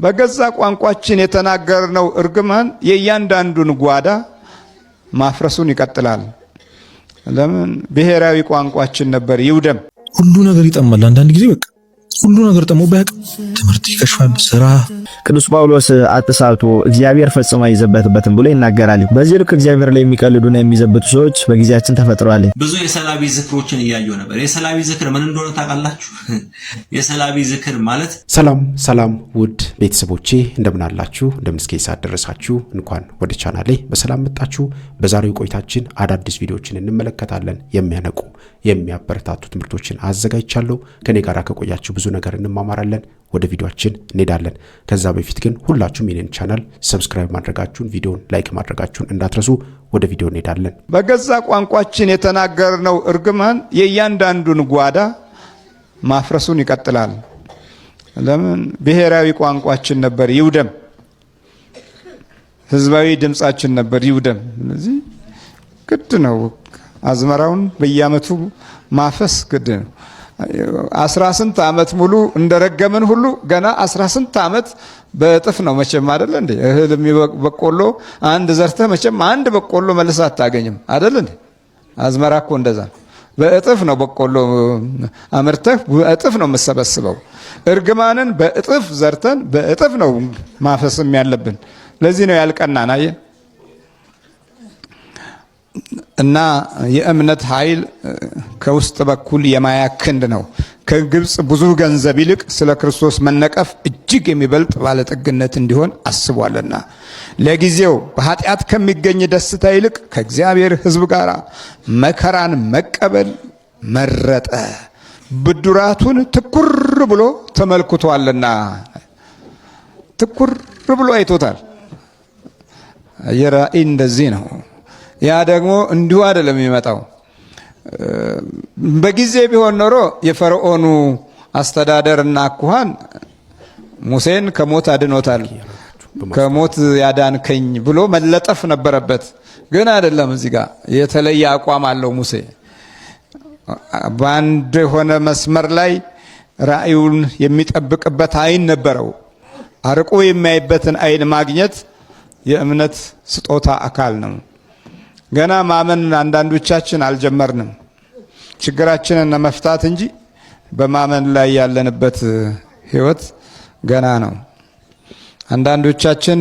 በገዛ ቋንቋችን የተናገርነው እርግማን የእያንዳንዱን ጓዳ ማፍረሱን ይቀጥላል። ለምን ብሔራዊ ቋንቋችን ነበር ይውደም። ሁሉ ነገር ይጠማል። አንዳንድ ጊዜ በቃ ሁሉ ነገር ጠሞ ባያቅ ትምህርት ይከሽፋል። ስራ ቅዱስ ጳውሎስ አትሳቱ እግዚአብሔር ፈጽሞ አይዘበትበትም ብሎ ይናገራል። በዚህ ልክ እግዚአብሔር ላይ የሚቀልዱና የሚዘብቱ ሰዎች በጊዜያችን ተፈጥረዋል። ብዙ የሰላቢ ዝክሮችን እያየሁ ነበር። የሰላቢ ዝክር ምን እንደሆነ ታውቃላችሁ? የሰላቢ ዝክር ማለት ሰላም ውድ ቤተሰቦቼ እንደምን አላችሁ? እንደምን እስከ ሰዓት ደረሳችሁ? እንኳን ወደ ቻናሌ በሰላም መጣችሁ። በዛሬው ቆይታችን አዳዲስ ቪዲዮዎችን እንመለከታለን። የሚያነቁ የሚያበረታቱ ትምህርቶችን አዘጋጅቻለሁ። ከኔ ጋር ከቆያችሁ ብዙ ነገር እንማማራለን። ወደ ቪዲዮአችን እንሄዳለን። ከዛ በፊት ግን ሁላችሁም የኔን ቻናል ሰብስክራይብ ማድረጋችሁን፣ ቪዲዮን ላይክ ማድረጋችሁን እንዳትረሱ። ወደ ቪዲዮ እንሄዳለን። በገዛ ቋንቋችን የተናገርነው እርግማን የእያንዳንዱን ጓዳ ማፍረሱን ይቀጥላል። ለምን ብሔራዊ ቋንቋችን ነበር ይውደም። ህዝባዊ ድምጻችን ነበር ይውደም። ስለዚህ ግድ ነው አዝመራውን በየዓመቱ ማፈስ ግድ ነው። 18 ዓመት ሙሉ እንደረገምን ሁሉ ገና 18 ዓመት በእጥፍ ነው መቼም አይደል እንዴ? እህል በቆሎ አንድ ዘርተህ መቼም አንድ በቆሎ መልሰህ አታገኝም አይደል እንዴ? አዝመራ እኮ እንደዛ በእጥፍ ነው በቆሎ አምርተህ በእጥፍ ነው የምሰበስበው። እርግማንን በእጥፍ ዘርተን በእጥፍ ነው ማፈስም ያለብን። ለዚህ ነው ያልቀናን። አየህ እና የእምነት ኃይል ከውስጥ በኩል የማያ ክንድ ነው። ከግብጽ ብዙ ገንዘብ ይልቅ ስለ ክርስቶስ መነቀፍ እጅግ የሚበልጥ ባለጠግነት እንዲሆን አስቧልና ለጊዜው በኃጢአት ከሚገኝ ደስታ ይልቅ ከእግዚአብሔር ሕዝብ ጋር መከራን መቀበል መረጠ። ብድራቱን ትኩር ብሎ ተመልክቷልና ትኩር ብሎ አይቶታል። የራእይ እንደዚህ ነው። ያ ደግሞ እንዲሁ አይደለም የሚመጣው። በጊዜ ቢሆን ኖሮ የፈርዖኑ አስተዳደርና አኳኋን ሙሴን ከሞት አድኖታል። ከሞት ያዳንከኝ ብሎ መለጠፍ ነበረበት። ግን አይደለም። እዚህ ጋር የተለየ አቋም አለው ሙሴ። በአንድ የሆነ መስመር ላይ ራእዩን የሚጠብቅበት አይን ነበረው። አርቆ የሚያይበትን አይን ማግኘት የእምነት ስጦታ አካል ነው። ገና ማመን አንዳንዶቻችን አልጀመርንም። ችግራችንን መፍታት እንጂ በማመን ላይ ያለንበት ህይወት ገና ነው። አንዳንዶቻችን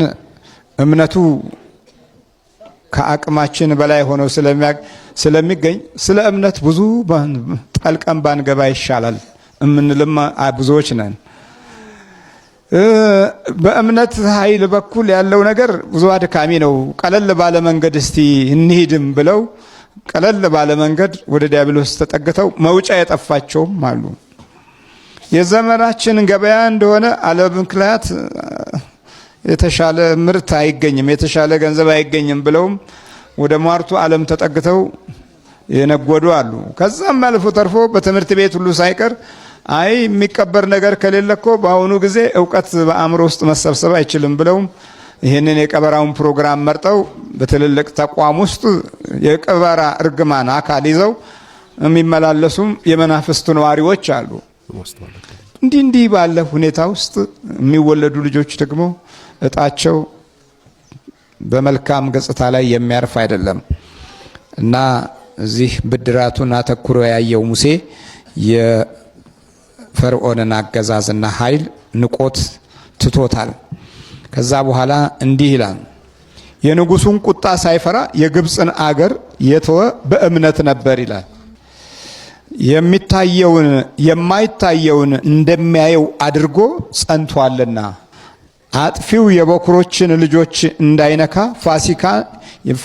እምነቱ ከአቅማችን በላይ ሆኖ ስለሚገኝ ስለ እምነት ብዙ ጠልቀን ባንገባ ይሻላል እምንልም ብዙዎች ነን። በእምነት ኃይል በኩል ያለው ነገር ብዙ አድካሚ ነው። ቀለል ባለ መንገድ እስቲ እንሂድም ብለው ቀለል ባለ መንገድ ወደ ዲያብሎስ ተጠግተው መውጫ የጠፋቸውም አሉ። የዘመናችን ገበያ እንደሆነ አለምክንያት የተሻለ ምርት አይገኝም፣ የተሻለ ገንዘብ አይገኝም ብለውም ወደ ሟርቱ ዓለም ተጠግተው የነጎዱ አሉ። ከዛም አልፎ ተርፎ በትምህርት ቤት ሁሉ ሳይቀር አይ የሚቀበር ነገር ከሌለ እኮ በአሁኑ ጊዜ ዕውቀት በአእምሮ ውስጥ መሰብሰብ አይችልም ብለውም ይህንን የቀበራውን ፕሮግራም መርጠው በትልልቅ ተቋም ውስጥ የቀበራ እርግማን አካል ይዘው የሚመላለሱም የመናፍስት ነዋሪዎች አሉ። እንዲህ ባለ ሁኔታ ውስጥ የሚወለዱ ልጆች ደግሞ እጣቸው በመልካም ገጽታ ላይ የሚያርፍ አይደለም እና እዚህ ብድራቱን አተኩሮ ያየው ሙሴ የፈርዖንን አገዛዝና ኃይል ንቆት ትቶታል። ከዛ በኋላ እንዲህ ይላል፣ የንጉሱን ቁጣ ሳይፈራ የግብፅን አገር የተወ በእምነት ነበር ይላል። የሚታየውን የማይታየውን እንደሚያየው አድርጎ ጸንቷልና አጥፊው የበኩሮችን ልጆች እንዳይነካ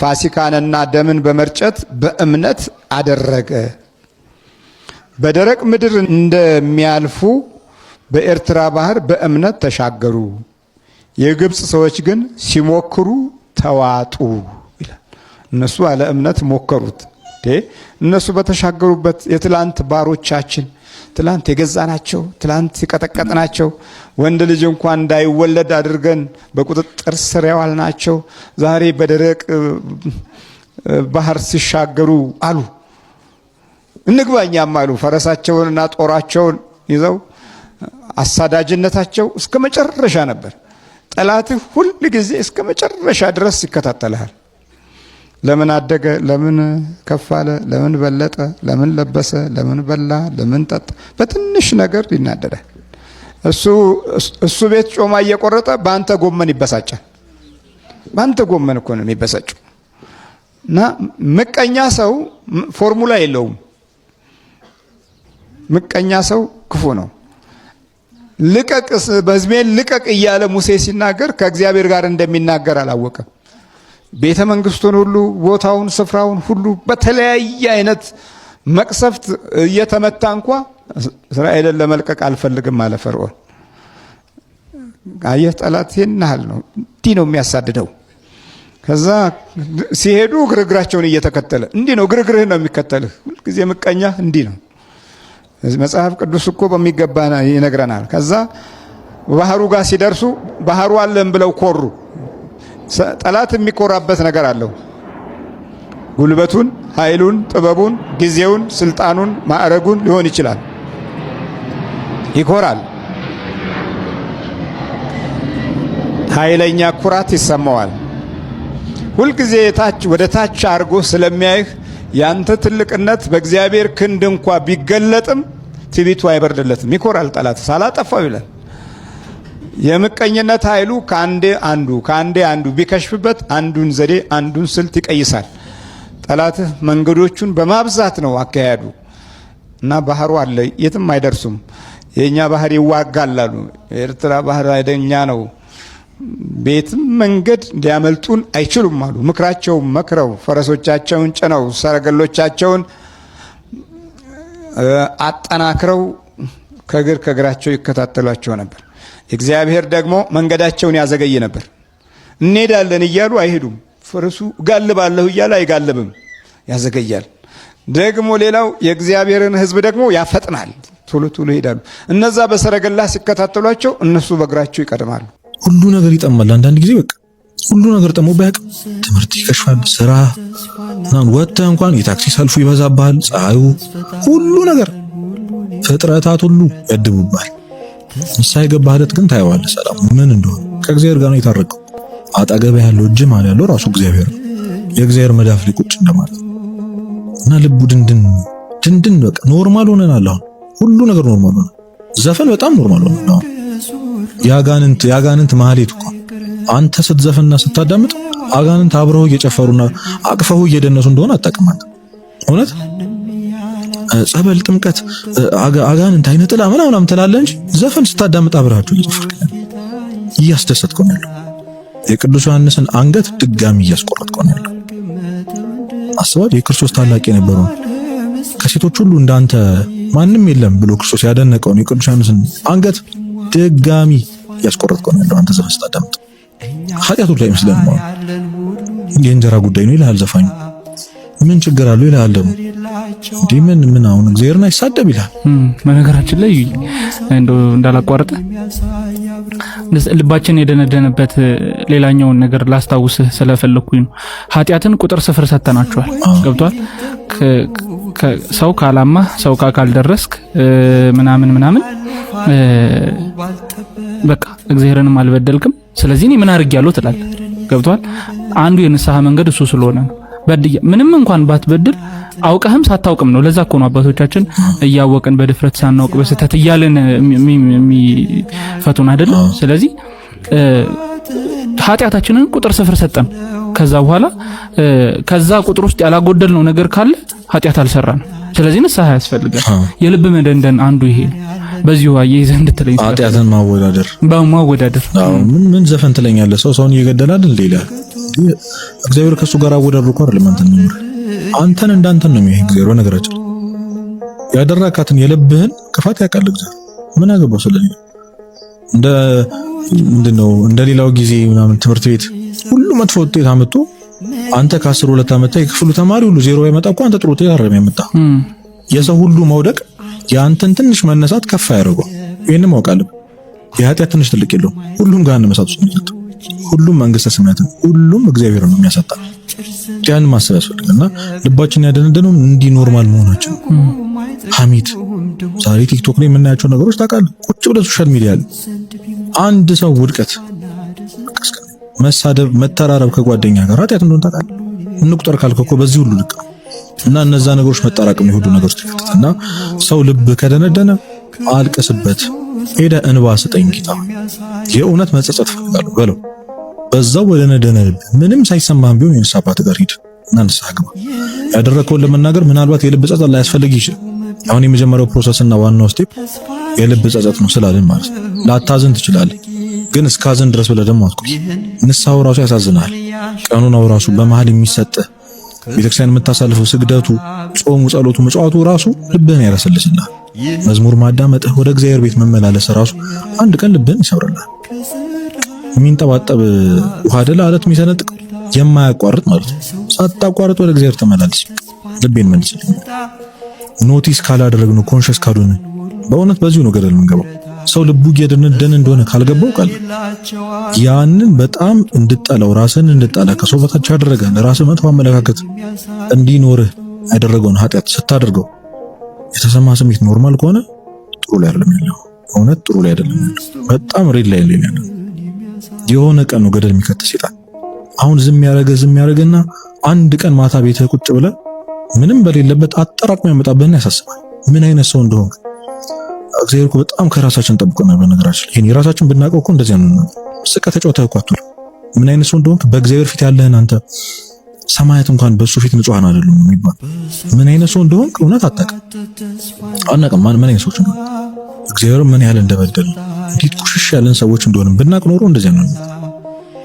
ፋሲካንና ደምን በመርጨት በእምነት አደረገ። በደረቅ ምድር እንደሚያልፉ በኤርትራ ባህር በእምነት ተሻገሩ። የግብፅ ሰዎች ግን ሲሞክሩ ተዋጡ ይላል። እነሱ አለ እምነት ሞከሩት። እነሱ በተሻገሩበት የትላንት ባሮቻችን ትላንት የገዛናቸው ትላንት የቀጠቀጥናቸው ወንድ ልጅ እንኳን እንዳይወለድ አድርገን በቁጥጥር ስር ያዋልናቸው ዛሬ በደረቅ ባህር ሲሻገሩ አሉ እንግባኛም አሉ። ፈረሳቸውንና ጦራቸውን ይዘው አሳዳጅነታቸው እስከ መጨረሻ ነበር። ጠላትህ ሁል ጊዜ እስከ መጨረሻ ድረስ ይከታተልሃል። ለምን አደገ? ለምን ከፍ አለ? ለምን በለጠ? ለምን ለበሰ? ለምን በላ? ለምን ጠጣ? በትንሽ ነገር ይናደዳል። እሱ ቤት ጮማ እየቆረጠ በአንተ ጎመን ይበሳጫል። በአንተ ጎመን እኮ ነው የሚበሳጨው። እና ምቀኛ ሰው ፎርሙላ የለውም። ምቀኛ ሰው ክፉ ነው። ልቀቅ በሕዝቤን ልቀቅ እያለ ሙሴ ሲናገር ከእግዚአብሔር ጋር እንደሚናገር አላወቀም። ቤተ መንግስቱን ሁሉ ቦታውን ስፍራውን ሁሉ በተለያየ አይነት መቅሰፍት እየተመታ እንኳ እስራኤልን ለመልቀቅ አልፈልግም አለ ፈርዖን። አየህ ጠላት ይናል ነው እንዲህ ነው የሚያሳድደው። ከዛ ሲሄዱ ግርግራቸውን እየተከተለ እንዲህ ነው ግርግርህ ነው የሚከተልህ ሁልጊዜ ምቀኛ እንዲህ ነው። መጽሐፍ ቅዱስ እኮ በሚገባ ይነግረናል። ከዛ ባህሩ ጋር ሲደርሱ ባህሩ አለን ብለው ኮሩ። ጠላት የሚኮራበት ነገር አለው። ጉልበቱን፣ ኃይሉን፣ ጥበቡን፣ ጊዜውን፣ ስልጣኑን፣ ማዕረጉን ሊሆን ይችላል። ይኮራል። ኃይለኛ ኩራት ይሰማዋል። ሁልጊዜ ወደ ታች አድርጎ ስለሚያይህ ያንተ ትልቅነት በእግዚአብሔር ክንድ እንኳ ቢገለጥም ትዕቢቱ አይበርድለትም። ይኮራል ጠላት። ሳላጠፋው ይላል። የምቀኝነት ኃይሉ ከአንዴ አንዱ ቢከሽፍበት አንዱን ዘዴ አንዱን ስልት ይቀይሳል። ጠላትህ መንገዶቹን በማብዛት ነው አካሄዱ እና ባህሩ አለ የትም አይደርሱም። የኛ ባህር ይዋጋል አሉ። የኤርትራ ባህር አይደኛ ነው፣ ቤትም መንገድ ሊያመልጡን አይችሉም አሉ። ምክራቸውን መክረው ፈረሶቻቸውን ጭነው ሰረገሎቻቸውን አጠናክረው ከእግራቸው ይከታተሏቸው ነበር። እግዚአብሔር ደግሞ መንገዳቸውን ያዘገይ ነበር። እንሄዳለን እያሉ አይሄዱም። ፈረሱ ጋልባለሁ እያለ አይጋልብም፣ ያዘገያል። ደግሞ ሌላው የእግዚአብሔርን ሕዝብ ደግሞ ያፈጥናል። ቶሎ ቶሎ ይሄዳሉ። እነዛ በሰረገላ ሲከታተሏቸው እነሱ በእግራቸው ይቀድማሉ። ሁሉ ነገር ይጠማል። አንዳንድ ጊዜ በቃ ሁሉ ነገር ጠሞ ባያቅ ትምህርት ይከሽፋል። ስራ ወጥተህ እንኳን የታክሲ ሰልፉ ይበዛብሃል። ፀሐዩ፣ ሁሉ ነገር ፍጥረታት ሁሉ ያድቡባል። ንስሐ የገባህ ዕለት ግን ታየዋለህ ሰላም ምን እንደሆነ። ከእግዚአብሔር ጋር ነው የታረቀው። አጠገብ ያለው እጅ ማለት ያለው ራሱ እግዚአብሔር ነው። የእግዚአብሔር መዳፍ ላይ ቁጭ እንደማለት እና ልቡ ድንድን በቃ ኖርማል ሆነናል። አሁን ሁሉ ነገር ኖርማል ሆነ። ዘፈን በጣም ኖርማል ሆነ። አሁን የአጋንንት ማህሌት እኮ አንተ ስትዘፍንና ስታዳምጥ አጋንንት አብረው እየጨፈሩና አቅፈው እየደነሱ እንደሆነ አጣቀማት። እውነት ጸበል፣ ጥምቀት፣ አጋንንት አይነ ጥላ ምናምን ትላለህ እንጂ ዘፈን ስታዳምጥ አብረሃቸው እየጨፈርክ እያስደሰትከው ነው ያለው። የቅዱስ ዮሐንስን አንገት ድጋሚ እያስቆረጥከው ነው ያለው። አስባል የክርስቶስ ታላቅ የነበረው ከሴቶች ሁሉ እንዳንተ ማንም የለም ብሎ ክርስቶስ ያደነቀውን የቅዱስ ዮሐንስን አንገት ድጋሚ እያስቆረጥከው ነው ያለው። አንተ ዘፈን ስታዳምጥ ኃጢአቱ ላይ መስለን ነው። የእንጀራ ጉዳይ ነው ይልሃል ዘፋኙ። ምን ችግር አለው ይልሃል ደግሞ እንዴ ምን አሁን እግዚአብሔርን አይሳደብ ይላል። በነገራችን ላይ እንደው እንዳላቋርጥ ልባችን የደነደነበት ሌላኛውን ነገር ላስታውስህ ስለፈለኩኝ ነው። ኃጢአትን ቁጥር 0 ሰተናቸዋል። ገብቷል። ሰው ካላማ ሰው ካልደረስክ ምናምን በቃ እግዚአብሔርንም አልበደልክም ስለዚህ እኔ ምን አድርጌያለሁ ትላለህ። ገብቷል። አንዱ የንስሐ መንገድ እሱ ስለሆነ ነው። በድያ ምንም እንኳን ባትበድል አውቀህም ሳታውቅም ነው። ለዛ እኮ ነው አባቶቻችን እያወቅን በድፍረት ሳናውቅ በስተት እያለን የሚፈቱን አይደል? ስለዚህ ኃጢአታችንን ቁጥር 0 ሰጠን። ከዛ በኋላ ከዛ ቁጥር ውስጥ ያላጎደልነው ነገር ካለ ኃጢአት አልሰራንም። ስለዚህ ንስሐ ያስፈልጋል። የልብ መደንደን አንዱ ይሄ ነው። በዚሁ አየይዘህ እንድትለኝ ኃጢአትን ማወዳደር ምን ዘፈን ትለኛለህ? ሰውን እየገደለ አይደል ይላል እግዚአብሔር። ከሱ ጋር አወዳድሮ እኮ አይደለም አንተን እንዳንተን ነው የሚያይ እግዚአብሔር። ነገራችን ያደረካትን የልብህን ክፋት ያውቃል እግዚአብሔር። ምን አገባው ስለዚህ ምንድነው እንደሌላው ጊዜ ምናምን ትምህርት ቤት ሁሉ መጥፎ ውጤት አመጡ። አንተ ከ12 ዓመት የክፍሉ ተማሪ ሁሉ 0 ያመጣ እኮ አንተ ጥሩ ውጤት አረም ያመጣ። የሰው ሁሉ መውደቅ የአንተን ትንሽ መነሳት ከፍ ያደርገው። ይሄንን ማውቃለሁ። የኃጢአት ትንሽ ትልቅ የለውም። ሁሉም ጋር መነሳቱ ነው። ሁሉም መንግስተ ሰማያትን ሁሉም እግዚአብሔር ነው የሚያሳጣ። ያን ማሰብ ያስፈልጋልና ልባችን ያደነደነው እንዲህ ኖርማል መሆናችን። ሐሜት ዛሬ ቲክቶክ ላይ የምናያቸው ነገሮች ታውቃለህ። ቁጭ ብለህ ሶሻል ሚዲያ ላይ አንድ ሰው ውድቀት መሳደብ፣ መተራረብ ከጓደኛ ጋር ኃጢአት እንደሆነ ታውቃለህ። እንቁጠር ካልክ እኮ በዚህ ሁሉ ልክ ነው። እና እነዛ ነገሮች መጣራቅም ይሁዱ ነገሮች ተከተልና ሰው ልብ ከደነደነ አልቅስበት፣ ሄደ እንባ ስጠኝ ጌታ የእውነት መጸጸት ፈልጋለሁ በለው። በዛው ወደ ነደነ ልብ ምንም ሳይሰማህም ቢሆን የንስሐ አባት ጋር ሂድ እና ንስሐ ግባ። ያደረከውን ለመናገር ምናልባት የልብ ጸጸት ላያስፈልግ ይችላል። አሁን የመጀመሪያው ፕሮሰስ እና ዋናው ስቴፕ የልብ ጸጸት ነው ስላልን ማለት ነው። ላታዝን ትችላለህ፣ ግን እስካዝን ድረስ ብለህ ደግሞ አትቆይ። ንስሐው ራሱ ያሳዝናል። ቀኑናው ራሱ በመሃል የሚሰጥህ ቤተክርስቲያን የምታሳልፈው ስግደቱ፣ ጾሙ፣ ጸሎቱ፣ መጽዋቱ ራሱ ልብህን ያረሰልስልሃል። መዝሙር ማዳመጥህ፣ ወደ እግዚአብሔር ቤት መመላለስ ራሱ አንድ ቀን ልብህን ይሰብርልሃል። የሚንጠባጠብ ውሃ አይደለ አለት የሚሰነጥቅ የማያቋርጥ ማለት ነው። ሳታቋርጥ ወደ እግዚአብሔር ተመላለስ። ልቤን መልስልኝ። ኖቲስ ካላደረግነው ኮንሽስ ካልሆነ በእውነት በዚሁ ነው ገደል የምንገባው። ሰው ልቡ እየደነደነ እንደሆነ ካልገባው ቃል ያንን በጣም እንድጠላው ራስን እንድጠላ ከሰው በታች ያደረገ ለራስህ መጥፎ አመለካከት እንዲኖርህ ያደረገውን ኃጢአት ስታደርገው የተሰማ ስሜት ኖርማል ከሆነ ጥሩ ላይ አይደለም ያለው። እውነት ጥሩ ላይ አይደለም ያለው። በጣም ሬድ ላይ ያለው የሆነ ቀን ነው ገደል የሚከት ሰይጣን። አሁን ዝም ያረገና አንድ ቀን ማታ ቤትህ ቁጭ ብለህ ምንም በሌለበት አጠራቅሞ ያመጣብህና ያሳስባል። ምን አይነት ሰው እንደሆነ እግዚአብሔር እኮ በጣም ከራሳችን ጠብቆናል። በነገራችን ይሄን የራሳችን ብናውቀው እኮ እንደዚህ ነው። ስቀ ተጫውተህ እኮ አትውል። ምን አይነት ሰው እንደሆነ በእግዚአብሔር ፊት ያለህን አንተ ሰማያት እንኳን በሱ ፊት ንጹሃን አይደሉም የሚባል ምን አይነት ሰው እንደሆነ እውነት አታውቅም። አናውቅም ምን አይነት ሰዎች እንደሆነ እግዚአብሔር ምን ያህል እንደበደል እንዴት ቁሽሽ ያለን ሰዎች እንደሆነ ብናውቅ ኖሮ እንደዚህ ነው።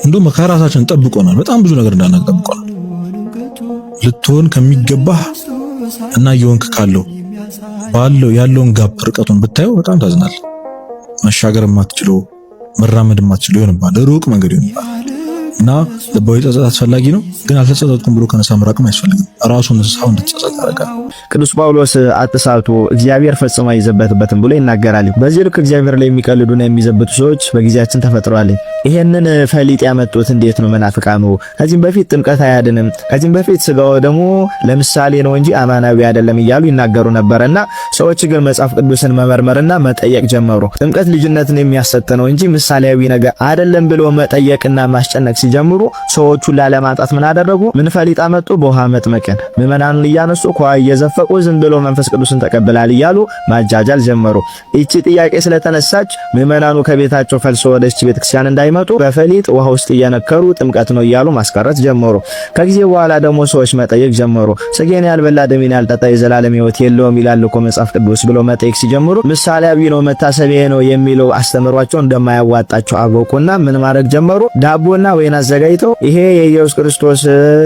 እንደውም ከራሳችን ጠብቆናል። በጣም ብዙ ነገር እንዳናውቅ ጠብቆናል። ልትሆን ከሚገባህ እና የሆንክ ካለው ባለው ያለውን ጋፕ ርቀቱን ብታየው በጣም ታዝናል። መሻገር የማትችለው መራመድ የማትችለው ይሆንባል። ሩቅ መንገድ ይሆንባል። እና ልባዊ ጸጸት አስፈላጊ ነው፣ ግን አልተጸጸትኩም ብሎ ከነሳ መራቅም አያስፈልግም። ራሱን ንስሐው እንድትጸጸት ያደርጋል። ቅዱስ ጳውሎስ አትሳቱ እግዚአብሔር ፈጽሞ አይዘበትበትም ብሎ ይናገራል። በዚህ ልክ እግዚአብሔር ላይ የሚቀልዱና የሚዘብቱ ሰዎች በጊዜያችን ተፈጥረዋል። ይሄንን ፈሊጥ ያመጡት እንዴት ነው? መናፍቃኑ ከዚህም በፊት ጥምቀት አያድንም፣ ከዚህም በፊት ስጋው ደግሞ ለምሳሌ ነው እንጂ አማናዊ አይደለም እያሉ ይናገሩ ነበርና ሰዎች ግን መጽሐፍ ቅዱስን መመርመርና መጠየቅ ጀመሩ። ጥምቀት ልጅነትን የሚያሰጥ ነው እንጂ ምሳሌያዊ ነገር አይደለም ብሎ መጠየቅና ማስጨነቅ ሲጀምሩ ሰዎቹ ላለማጣት ምን አደረጉ? ምን ፈሊጥ አመጡ? በውሃ መጥመቅን ምዕመናኑን እያነሱ ከውሃ እየዘፈቁ ዝም ብሎ መንፈስ ቅዱስን ተቀብላል እያሉ ማጃጃል ጀመሩ። እቺ ጥያቄ ስለተነሳች ምዕመናኑ ከቤታቸው ፈልሶ ወደ እቺ ቤተክርስቲያን እንዳይመጡ በፈሊጥ ውሃ ውስጥ እየነከሩ ጥምቀት ነው እያሉ ማስቀረት ጀመሩ። ከጊዜ በኋላ ደግሞ ሰዎች መጠየቅ ጀመሩ። ስጋዬን ያልበላ ደሜን ያልጠጣ የዘላለም ሕይወት የለውም ይላል እኮ መጽሐፍ ቅዱስ ብሎ መጠየቅ ሲጀምሩ ምሳሌያዊ ነው መታሰቢያ ነው የሚለው አስተምሯቸው እንደማያዋጣቸው አወቁና ምን ማድረግ ጀመሩ? ዳቦና ወይን አዘጋጅተው ይሄ የኢየሱስ ክርስቶስ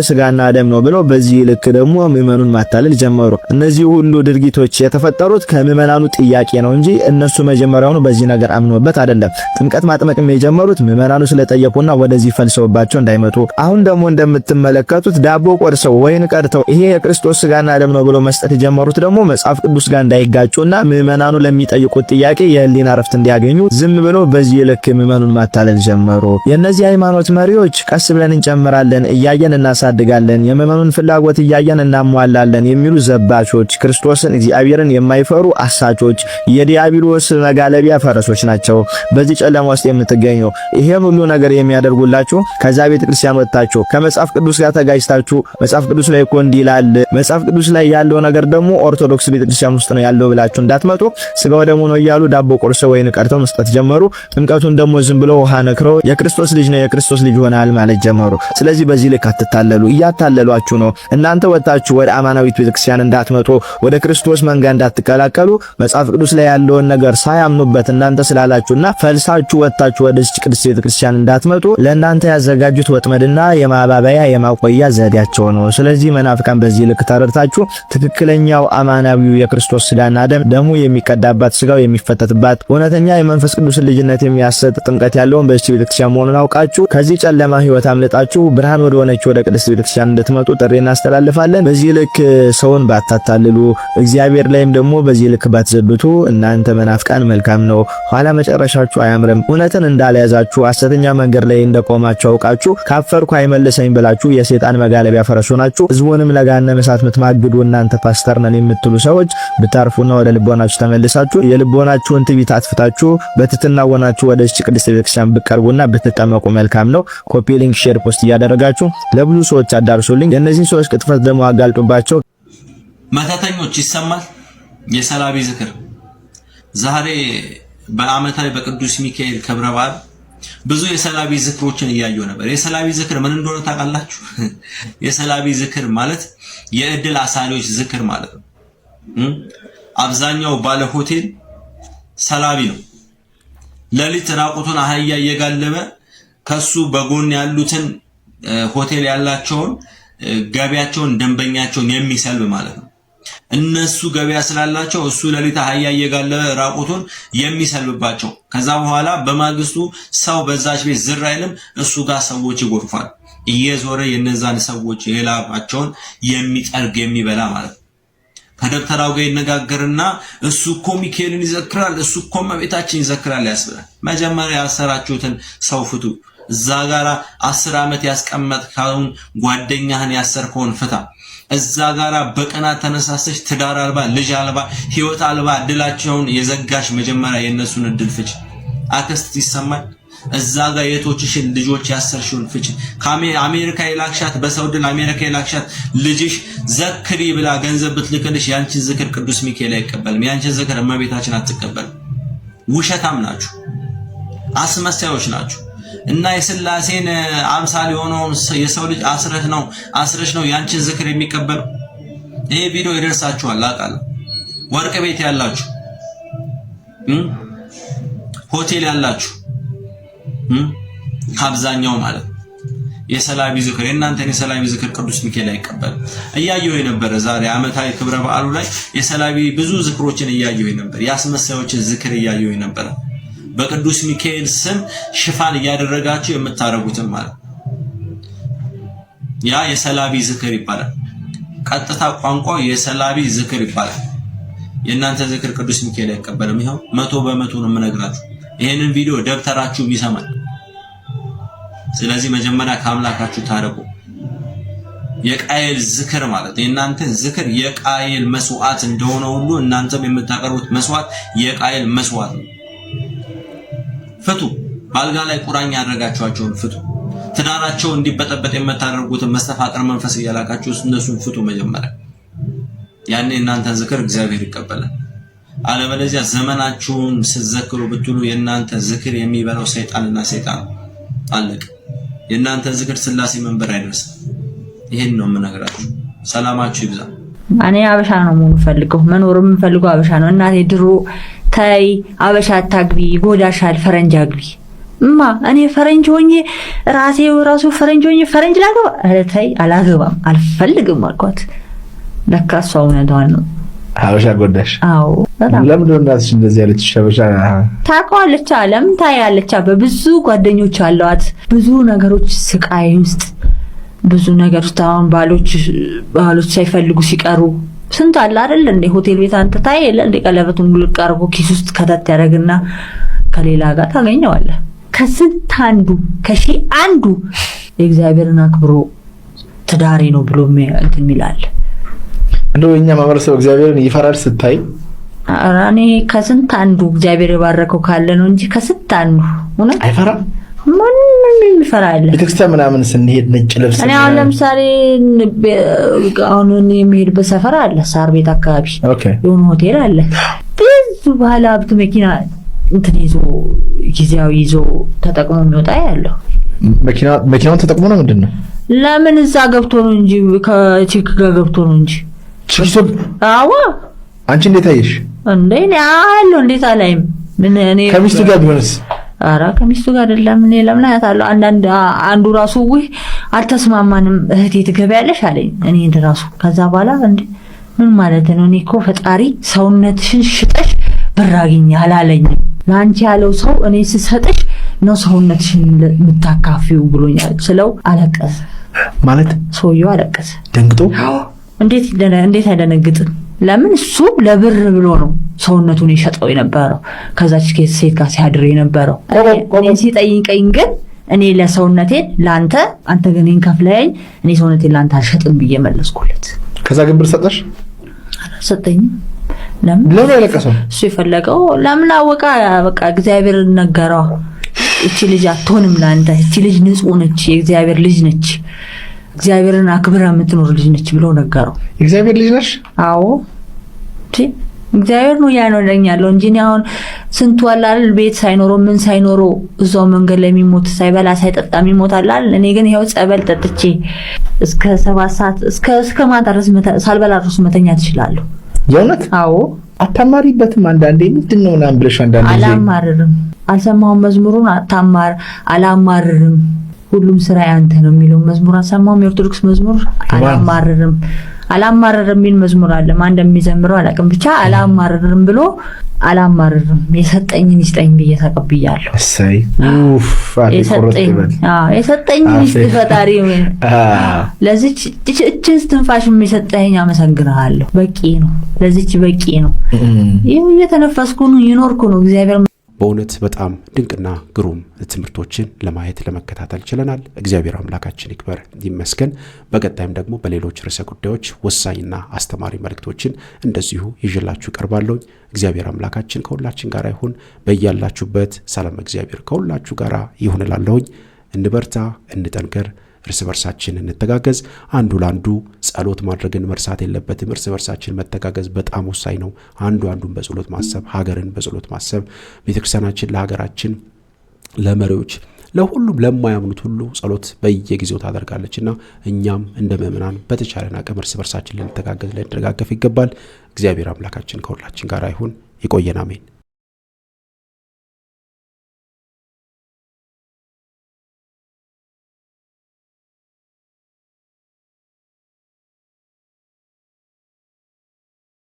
ስጋና ደም ነው ብለው በዚህ ልክ ደግሞ ምዕመኑን ማታለል ጀመሩ። እነዚህ ሁሉ ድርጊቶች የተፈጠሩት ከምዕመናኑ ጥያቄ ነው እንጂ እነሱ መጀመሪያውኑ በዚህ ነገር አምኖበት አይደለም። ጥምቀት ማጥመቅም የጀመሩት ምዕመናኑ ስለጠየቁና ወደዚህ ፈልሰውባቸው እንዳይመጡ። አሁን ደግሞ እንደምትመለከቱት ዳቦ ቆርሰው ወይን ቀድተው ይሄ የክርስቶስ ስጋና ደም ነው ብለው መስጠት የጀመሩት ደግሞ መጽሐፍ ቅዱስ ጋር እንዳይጋጩና ምዕመናኑ ለሚጠይቁት ጥያቄ የህሊና ረፍት እንዲያገኙ ዝም ብለው በዚህ ልክ ምዕመኑን ማታለል ጀመሩ። የነዚህ ሃይማኖት መሪዎች ቀስ ብለን እንጨምራለን፣ እያየን እናሳድጋለን፣ የምዕመኑን ፍላጎት እያየን እናሟላለን የሚሉ ዘባቾች፣ ክርስቶስን እግዚአብሔርን የማይፈሩ አሳቾች፣ የዲያብሎስ መጋለቢያ ፈረሶች ናቸው በዚህ ጨለማ ውስጥ የምትገኙ። ይሄን ሁሉ ነገር የሚያደርጉላችሁ ከዛ ቤተክርስቲያን ወጣችሁ ከመጽሐፍ ቅዱስ ጋር ተጋጭታችሁ መጽሐፍ ቅዱስ ላይ እኮ እንዲህ ይላል፣ መጽሐፍ ቅዱስ ላይ ያለው ነገር ደግሞ ኦርቶዶክስ ቤተክርስቲያን ውስጥ ነው ያለው ብላችሁ እንዳትመጡ ስጋው ደግሞ ነው እያሉ ዳቦ ቆርሰው ወይን ቀርተው መስጠት ጀመሩ። ጥምቀቱን ደግሞ ዝም ብለው ውሃ ነክረው የክርስቶስ ልጅ ነው የክርስቶስ ልጅ ሆናል ማለት ጀመሩ። ስለዚህ በዚህ ልክ አትታለሉ፣ እያታለሏችሁ ነው። እናንተ ወጣችሁ ወደ አማናዊት ቤተክርስቲያን እንዳትመጡ፣ ወደ ክርስቶስ መንጋ እንዳትቀላቀሉ መጽሐፍ ቅዱስ ላይ ያለውን ነገር ሳያምኑበት እናንተ ስላላችሁና ፈልሳችሁ ወጣችሁ ወደ ቅድስት ቤተክርስቲያን እንዳትመጡ ለእናንተ ያዘጋጁት ወጥመድና የማባበያ የማቆያ ዘዴያቸው ነው። ስለዚህ መናፍቃን በዚህ ልክ ተረድታችሁ ትክክለኛው አማናዊው የክርስቶስ ስጋና ደሙ የሚቀዳባት ስጋው የሚፈተትባት እውነተኛ የመንፈስ ቅዱስን ልጅነት የሚያሰጥ ጥምቀት ያለውን በዚህ ቤተክርስቲያን መሆኑን አውቃችሁ ከዚህ ጨለማ ህይወት አምልጣችሁ ብርሃን ወደ ሆነች ወደ ቅድስት ቤተክርስቲያን እንድትመጡ ጥሪ እናስተላልፋለን። በዚህ ልክ ሰውን ባታታልሉ፣ እግዚአብሔር ላይም ደግሞ በዚህ ልክ ባትዘብቱ እናንተ መናፍቃን መልካም ነው፣ ኋላ መጨረሻችሁ አያምርም። እውነትን እንዳልያዛችሁ ሐሰተኛ መንገድ ላይ እንደቆማችሁ አውቃችሁ ካፈርኩ አይመልሰኝ ብላችሁ የሰይጣን መጋለቢያ ፈረስ ሆናችሁ ህዝቡንም ለገሃነመ እሳት የምትማግዱ እናንተ ፓስተር ነን የምትሉ ሰዎች ብታርፉና ወደ ልቦናችሁ ተመልሳችሁ የልቦናችሁን ትዕቢት አጥፍታችሁ በትህትና ሆናችሁ ወደ ቅድስት ቤተክርስቲያን ብትቀርቡና ብትጠመቁ መልካም ነው። ኮፒ ሊንክ፣ ሼር፣ ፖስት እያደረጋችሁ ለብዙ ሰዎች አዳርሱልኝ። የእነዚህን ሰዎች ቅጥፈት ደግሞ አጋልጡባቸው። መተተኞች ይሰማል። የሰላቢ ዝክር ዛሬ በዓመታዊ በቅዱስ ሚካኤል ክብረ በዓል ብዙ የሰላቢ ዝክሮችን እያየሁ ነበር። የሰላቢ ዝክር ምን እንደሆነ ታውቃላችሁ? የሰላቢ ዝክር ማለት የእድል አሳሪዎች ዝክር ማለት ነው። አብዛኛው ባለ ሆቴል ሰላቢ ነው። ሌሊት ራቁቱን አህያ እየጋለበ ከሱ በጎን ያሉትን ሆቴል ያላቸውን ገቢያቸውን ደንበኛቸውን የሚሰልብ ማለት ነው። እነሱ ገበያ ስላላቸው እሱ ሌሊት አህያ እየጋለበ ራቁቱን የሚሰልብባቸው። ከዛ በኋላ በማግስቱ ሰው በዛች ቤት ዝር አይልም፣ እሱ ጋር ሰዎች ይጎርፋል። እየዞረ የነዛን ሰዎች የላባቸውን የሚጠርግ የሚበላ ማለት ነው። ከደብተራው ጋር ይነጋገርና እሱ እኮ ሚካኤልን ይዘክራል፣ እሱ እኮ እመቤታችን ይዘክራል ያስብላል። መጀመሪያ ያሰራችሁትን ሰው ፍቱ። እዛ ጋራ 10 ዓመት ያስቀመጥከውን ጓደኛህን ያሰርከውን ፍታ። እዛ ጋራ በቀናት ተነሳሰች ትዳር አልባ ልጅ አልባ ህይወት አልባ እድላቸውን የዘጋሽ መጀመሪያ የነሱን እድል ፍች። አክስት ይሰማል። እዛ ጋር የቶችሽን ልጆች ያሰርሽውን ፍች። አሜሪካ የላክሻት በሰው ድል አሜሪካ የላክሻት ልጅሽ ዘክሪ ብላ ገንዘብ ብትልክልሽ ያንቺን ዝክር ቅዱስ ሚካኤል አይቀበልም። ያንቺን ዝክር እመቤታችን አትቀበልም። ውሸታም ናችሁ፣ አስመሳዮች ናችሁ። እና የሥላሴን አምሳል የሆነውን የሰው ልጅ አስረሽ ነው ያንቺን ዝክር የሚቀበለው። ይሄ ቪዲዮ ይደርሳችኋል አውቃለሁ። ወርቅ ቤት ያላችሁ፣ ሆቴል ያላችሁ አብዛኛው ማለት የሰላቢ ዝክር የእናንተን የሰላቢ ዝክር ቅዱስ ሚካኤል አይቀበልም። እያየሁ የነበረ ዛሬ ዓመታዊ ክብረ በዓሉ ላይ የሰላቢ ብዙ ዝክሮችን እያየሁ የነበረ የአስመሳዮችን ዝክር እያየሁ የነበረ በቅዱስ ሚካኤል ስም ሽፋን እያደረጋችሁ የምታረጉትን ማለት ያ የሰላቢ ዝክር ይባላል። ቀጥታ ቋንቋው የሰላቢ ዝክር ይባላል። የእናንተ ዝክር ቅዱስ ሚካኤል አይቀበልም። ይሄው 100% ነው የምነግራችሁ። ይሄንን ቪዲዮ ደብተራችሁ ይሰማል። ስለዚህ መጀመሪያ ከአምላካችሁ ታረቁ። የቃየል ዝክር ማለት የእናንተ ዝክር የቃየል መስዋዕት እንደሆነ ሁሉ እናንተም የምታቀርቡት መስዋዕት የቃየል መስዋዕት ነው። ፍቱ። ባልጋ ላይ ቁራኛ ያደረጋችኋቸውን ፍቱ። ትዳራቸው እንዲበጠበጥ የምታደርጉትን መስተፋቅር መንፈስ እያላካችሁ እነሱን ፍቱ መጀመሪያ። ያኔ እናንተን ዝክር እግዚአብሔር ይቀበላል። አለበለዚያ ዘመናችሁን ስትዘክሩ ብትሉ የእናንተ ዝክር የሚበላው ሰይጣንና ሰይጣን አለቀ። የእናንተ ዝክር ሥላሴ መንበር አይደርስም። ይሄን ነው የምነግራችሁ። ሰላማችሁ ይብዛ። እኔ አበሻ ነው መኖር የምፈልገው አበሻ ነው። እናቴ ድሮ ታይ አበሻ አታግቢ ጎዳሻል ፈረንጅ አግቢ እኔ ፈረንጅ ሆኜ ራሱ ፈረንጅ ሆኜ ፈረንጅ ላገባ ታይ አላገባም አልፈልግም አልኳት። ለካ እሷ እውነቷን ነው። ሀበሻ ጎዳሽ? አዎ። ለምን እናትሽ እንደዚህ ያለች? ሀበሻ ታውቃለች፣ አለም ታያለች። በብዙ ጓደኞች አሏት። ብዙ ነገሮች ስቃይ ውስጥ ብዙ ነገር ውስጥ አሁን ባሎች ሳይፈልጉ ሲቀሩ ስንት አለ አይደል እንዴ? ሆቴል ቤት አንተ ታየለ እንዴ? ቀለበቱን ሙሉ ቀርቦ ኪስ ውስጥ ከተት ያደርግና ከሌላ ጋር ታገኘዋለህ። ከስንት አንዱ ከሺህ አንዱ የእግዚአብሔርን አክብሮ ትዳሬ ነው ብሎ እንትን ይላል። እንደው እኛ ማህበረሰብ እግዚአብሔርን ይፈራል ስታይ? እኔ ከስንት አንዱ እግዚአብሔር የባረከው ካለ ነው እንጂ ከስንት አንዱ እውነት አይፈራም። ማንንም የሚፈራል። ቤተክርስቲያን ምናምን ስንሄድ ነጭ ልብስ እኔ አሁን ለምሳሌ አሁን የሚሄድበት ሰፈር አለ፣ ሳር ቤት አካባቢ የሆነ ሆቴል አለ። ብዙ ባለ ሀብት መኪና እንትን ጊዜያዊ ይዞ ተጠቅሞ የሚወጣ ያለው መኪናውን ተጠቅሞ ነው። ምንድነው? ለምን እዛ ገብቶ ነው እንጂ ከቺክ ጋር ገብቶ ነው እንጂ ቺክ። አዎ አንቺ እንዴት አየሽ? እንዴ አለው እንዴት አላይም? ምን እኔ ከሚስቱ ጋር ቢሆንስ? አራ ከሚስቱ ጋር አይደለም። እኔ ለምን አያታለሁ? አንዱ ራሱ አልተስማማንም እህቴ ትገቢያለሽ አለኝ። እኔ እንደራሱ ከዛ በኋላ እንዴ ምን ማለት ነው? እኔ እኮ ፈጣሪ ሰውነትሽን ሽጠሽ ብር አግኝ አላለኝም። ላንቺ ያለው ሰው እኔ ስሰጥሽ ነው ሰውነትሽን የምታካፊው ብሎኛል ስለው አለቀሰ። ማለት ሰውየው አለቀሰ ደንግጦ። እንዴት አይደነግጥም? ለምን እሱ ለብር ብሎ ነው ሰውነቱን ይሸጠው የነበረው ከዛች ሴት ጋር ሲያድር የነበረው። እኔ ሲጠይቀኝ ግን እኔ ለሰውነቴን ላንተ አንተ ግን እኔን ከፍለኸኝ እኔ ሰውነቴን ላንተ አልሸጥም ብዬ መለስኩለት። ከዛ ግን ብር ሰጠሽ? አልሰጠኝም። ለምን ያለቀሰው? እሱ የፈለገው ለምን አወቃ? በቃ እግዚአብሔር ነገረው። እቺ ልጅ አትሆንም ላንተ፣ እቺ ልጅ ንጹህ ነች፣ የእግዚአብሔር ልጅ ነች፣ እግዚአብሔርን አክብራ የምትኖር ልጅ ነች ብሎ ነገረው። እግዚአብሔር ልጅ ነሽ? አዎ እግዚአብሔር ነው ያኖረኝ ያለው እንጂ አሁን ስንቱ አላል ቤት ሳይኖረው ምን ሳይኖረው እዛው መንገድ ላይ የሚሞት ሳይበላ ሳይጠጣ የሚሞት አላል። እኔ ግን ይሄው ጸበል ጠጥቼ እስከ 7 ሰዓት እስከ ማታ ድረስ ሳልበላ ድረስ መተኛ ትችላለሁ። የእውነት? አዎ። አታማሪበትም? አንዳንዴ ምንድነው ምናምን ብለሽ አንዳንዴ አላማርርም። አልሰማሁም መዝሙሩን አላማርርም። ሁሉም ስራ ያንተ ነው የሚለው መዝሙር አልሰማሁም። የኦርቶዶክስ መዝሙር አላማርርም የሚል መዝሙር አለ። ማን እንደሚዘምረው አላውቅም። ብቻ አላማርርም ብሎ አላማርርም የሰጠኝን ይስጠኝ ብዬ ተቀብያለሁ። እሰይ የሰጠኝን ይስጥ ፈጣሪ። ለዚች እችን ትንፋሽ የሚሰጠኝ አመሰግናለሁ። በቂ ነው፣ ለዚች በቂ ነው። ይሄ እየተነፈስኩ ነው ይኖርኩ ነው። እግዚአብሔር በእውነት በጣም ድንቅና ግሩም ትምህርቶችን ለማየት ለመከታተል ችለናል። እግዚአብሔር አምላካችን ይክበር ይመስገን። በቀጣይም ደግሞ በሌሎች ርዕሰ ጉዳዮች ወሳኝና አስተማሪ መልእክቶችን እንደዚሁ ይዤላችሁ ቀርባለሁ። እግዚአብሔር አምላካችን ከሁላችን ጋር ይሁን። በያላችሁበት ሰላም እግዚአብሔር ከሁላችሁ ጋር ይሁን እላለሁኝ። እንበርታ፣ እንጠንከር፣ እርስ በርሳችን እንተጋገዝ። አንዱ ለአንዱ ጸሎት ማድረግን መርሳት የለበትም። እርስ በርሳችን መተጋገዝ በጣም ወሳኝ ነው። አንዱ አንዱን በጸሎት ማሰብ፣ ሀገርን በጸሎት ማሰብ። ቤተክርስቲያናችን ለሀገራችን፣ ለመሪዎች፣ ለሁሉም ለማያምኑት ሁሉ ጸሎት በየጊዜው ታደርጋለችና እኛም እንደ ምእመናን በተቻለን አቅም እርስ በርሳችን ልንተጋገዝ ልንደጋገፍ ይገባል። እግዚአብሔር አምላካችን ከሁላችን ጋር ይሁን። ይቆየን። አሜን።